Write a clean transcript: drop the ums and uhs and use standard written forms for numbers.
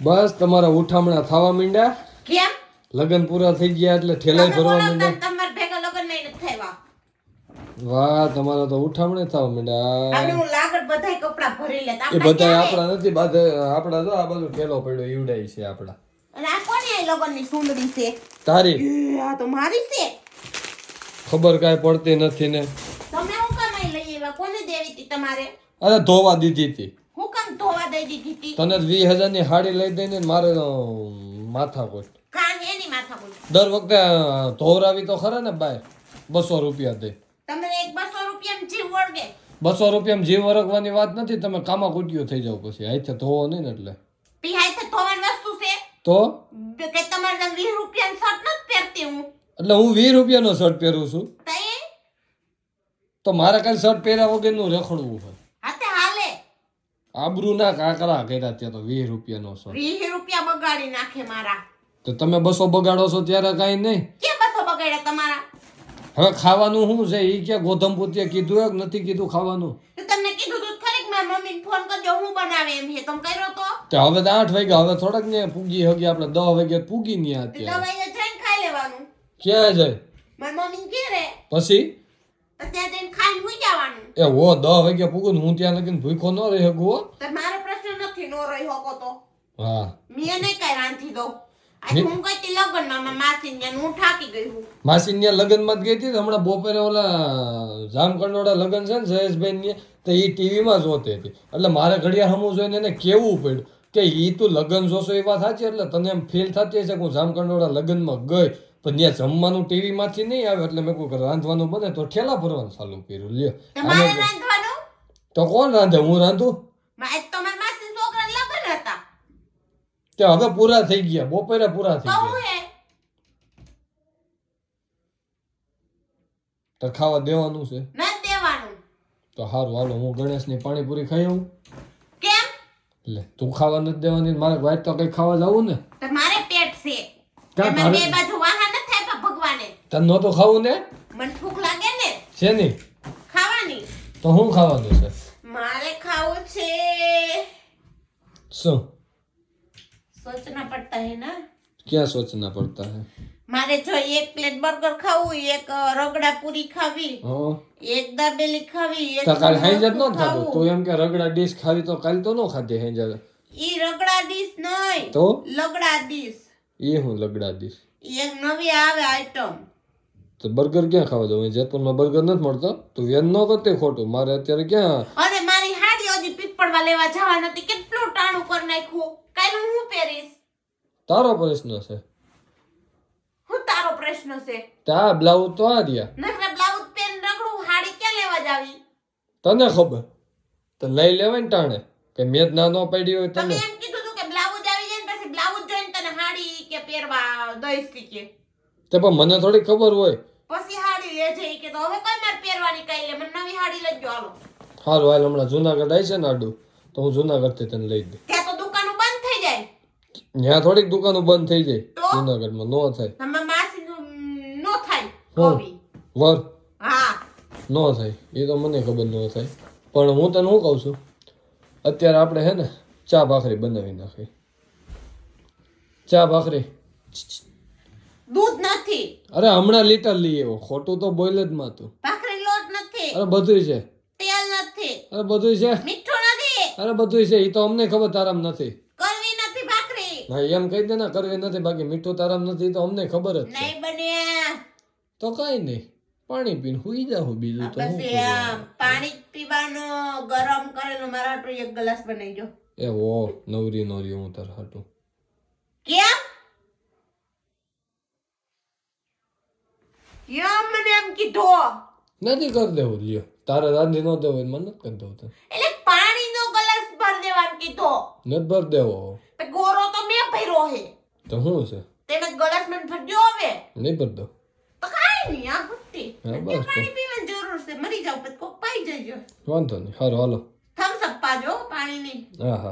બસ તમારા ઉઠામણા થવા માંડ્યા. કેમ? લગન પૂરા થઈ ગયા એટલે ઠેલાઈ ભરવા માંડ્યા. તમાર ભેગા લગન નહીં થયા. વાહ, તમારા તો ઉઠામણે થવા માંડ્યા. આપણે હું લાગડ બધાય કપડા ભરી લેતા. એ બધાય આપણા નથી, આપણા તો આ બધું ઠેલો પડ્યો ઈવડાઈ છે આપડા. અને આ કોની લગનની સુંદરી છે? તારી. આ તો મારી છે. ખબર કાંઈ પડતી નથી ને. તમે હું કામ લઈ આવ્યા? કોને દેવી હતી તમારે? અરે ધોવા દીધી હતી. હું કામ ધોવા દઈ દીધી હતી? તને 20,000 ની હાડી લઈ દઈને મારે માથાકૂટ. કાન એની માથાકૂટ. દર વખતે ધોરાવી તો ખરા ને બાય 200 રૂપિયા દે. તમને એક 200 રૂપિયામાં જીવ વળગે. 200 રૂપિયામાં જીવ વરગવાની વાત નથી. તમે કામા કુટીઓ થઈ જાવ પછી હાથે ધોવો નહીં ને એટલે. પીહાઈ તો ધોવાની વસ્તુ છે. તો કે તમારે 20 રૂપિયાનો શર્ટ નથી પહેરતી હું. એટલે હું 20 રૂપિયાનો શર્ટ પહેરું છું તઈ તો મારે કાલ શર્ટ પહેર્યા વગરનું રખડવું હોય. હાતે હાલે. આબરૂ ના કાકરા કર્યા ત્યાં તો 20 રૂપિયાનો શર્ટ. 20 રૂપિયા બગાડી નાખે મારા. તો તમે 200 બગાડો છો ત્યારે કાંઈ નહીં. કે 200 બગાડ્યા તમારા? હવે ખાવાનું શું છે એ ક્યાં ગોધમ પૂતિએ કીધું કે નથી કીધું ખાવાનું? તો તમને કીધું તો ખરી કે મારી મમ્મીને ફોન કરજો હું બનાવે એમ છે. તમે કર્યો તો? તે હવે તો 8 વાગ્યા, હવે થોડાક ને પૂગી હગી આપણે 10 વાગ્યા પૂગી ને તો અત્યારે. દવાઈ જઈને ખાઈ લેવાનું. ક્યાં જાય મારી મમ્મીને ઘેરે પછી? તો ત્યાં જઈને ખાઈને હુઈ જવાનું. એ હો 10 વાગ્યા પૂગું હું ત્યાં લગીને ભૂખો ન રહી શકું હો. તો મારો પ્રશ્ન નથી નો રહી શકો તો. હા, મેં નહીં કઈ રાંધી દઉં. આજે હું ગઈ હતી લગ્નમાં માસી ને હું થાકી ગઈ હું. માસી ત્યાં લગ્નમાં જ ગઈ હતી. હમણાં બપોરે ઓલા જામકંડોળા લગ્ન છે ને જયેશભાઈ ની, તો એ ટીવીમાં જોતી હતી. એટલે મારે ઘડિયાળ હમું જોઈને એને કેવું પડ્યું કે ઈ તું લગ્ન જોશો એ વાત સાચી. એટલે તને એમ ફીલ થતી હશે કે હું જામકંડોળા લગ્નમાં ગઈ પણ ત્યાં જમવાનું ટીવી માંથી નહીં આવે. એટલે મેં કોઈ રાંધવાનું બને તો ઠેલા ભરવાનું ચાલુ કર્યું. લ્યો તમારે રાંધવાનું? તો કોણ રાંધે? હું રાંધું? આજ તો મારા માસી છોકરાના લગ્ન હતા. તે હવે પૂરા થઈ ગયા, બપોરે પૂરા થઈ તો ગયા. હું હે તો ખાવા દેવાનું છે ન દેવાનું. તો સારું, હાલો હું ગણેશની પાણીપુરી ખાઈ આવું. કેમ? એટલે તું ખાવા નથી દેવાની, મારે વાત તો કઈ ખાવા જવું ને. તમારે પેટ છે. ક્યાં એમાં બે તારે? બાજુ વાહન નથી થાય ભગવાને. તને નહોતું ખાવું ને? મને ભૂખ લાગે ને છે નહીં ખાવાની. તો હું ખાવાનું છે? મારે ખાવું છે. શું? સોચના પડતા હે ના. ક્યાં સોચના પડતા હે? મારે જો એક પ્લેટ બર્ગર ખાવું, એક રગડા પૂરી ખાવી, હા, એક દાબેલી ખાવી, એક તો કાલ હાંજે જ સમોસું ન ખાધું. તું એમ કે રગડા ડીશ ખાવી તો કાલ તો ન ખાધી હાંજે. ઈ રગડા ડીશ નહીં, તો લગડા ડીશ. એ હું લગડા ડીશ? ઈ એક નવી આવે આઈટમ. તો બર્ગર ક્યાં ખાવા જવું? જેતપુરમાં બર્ગર નથી મળતો. તું વેન ન કરતી ખોટું. મારે અત્યારે ક્યાં. અને મારી હાડી હજી પીપળવા લેવા જવા નથી. કેટલું ટાણું કરી નાખ્યું. કાલ હું પહેરીશ. તારો પ્રશ્ન છે. હું તારો પ્રશ્ન છે? ત્યાં બ્લાઉઝ તો આ રહ્યા. નકરા બ્લાઉઝ પહેરીને રગડું હાડી ક્યાં લેવા જાવી? તને ખબર તો લઈ લેવાય ને ટાણે કે મેં જ ના ન પાડી હોય તમે તને. એમ કીધું તું કે બ્લાઉઝ આવી જાય ને પછી બ્લાઉઝ જોઈને તને હાડી કે પહેરવા દઈશ કે. તે પણ મને થોડી ખબર હોય. પછી હાડી લે છે કે તો હવે કઈ માર પહેરવાની કઈ લે. મને નવી હાડી લઈ ગયો હાલો. સારું હાલ, હમણાં જુનાગઢ આવી છે ને આડું, તો હું જુનાગઢથી તને લઈ દઉં. ત્યાં તો દુકાનો બંધ થઈ જાય. ત્યાં થોડીક દુકાનો બંધ થઈ જાય. તો? જુનાગઢમાં ન થાય. તમે માસી નો થાય હું? હોવી. વર હા ન થાય એ તો મને ખબર ન થાય. પણ હું તને શું કહું છું, અત્યારે આપણે હે ને ચા ભાખરી બનાવી નાખી. ચા ભાખરી. દૂધ નથી, અરે હમણાં લીટર લઈ આવ્યો. ખોટું તો બોલ જ માં તું. ભાખરી લોટ નથી, અરે બધું છે. તેલ નથી, અરે બધું છે. મીઠું નથી, અરે બધું છે. એ તો અમને ખબર, તારામ નથી. કરવી નથી ભાખરી. હા એમ કહી દે ને, કરવી નથી. બાકી મીઠું તારામ નથી તો અમને ખબર જ છે. નહીં બને. તો કઈ નહીં, પાણી પીને હુઈ જાવ. બીજું તો શું બસ આમ પાણી પીવાનું ગરમ કરેલું મારા હાટુ એક ગ્લાસ બનાવજો. એ ઓ નવરી નવરી હું તાર હાટું. કેમ? યમ મને એમ કીધું. નથી કરી દેવું. લ્યો તારે રાંધી ન દેવો મને નથી કરી દેવું. તને એટલે પાણીનો ગ્લાસ ભર દેવાનું કીધું. નથી ભર દેવો. તો ગોરો તો મેં ભર્યો હે. તો શું છે? તેને ગ્લાસ મને ભરજો હવે. નહીં ભર દો. તો કાઈ નહીં આ ગુટ્ટી. હા, બસ તો. પાણી પીવાની જરૂર છે. મરી જાવ પછી કોક પાઈ જજો. વાંધો નહીં. સારું હાલો. થમ્સ અપ પાજો પાણી નહીં. હા હા.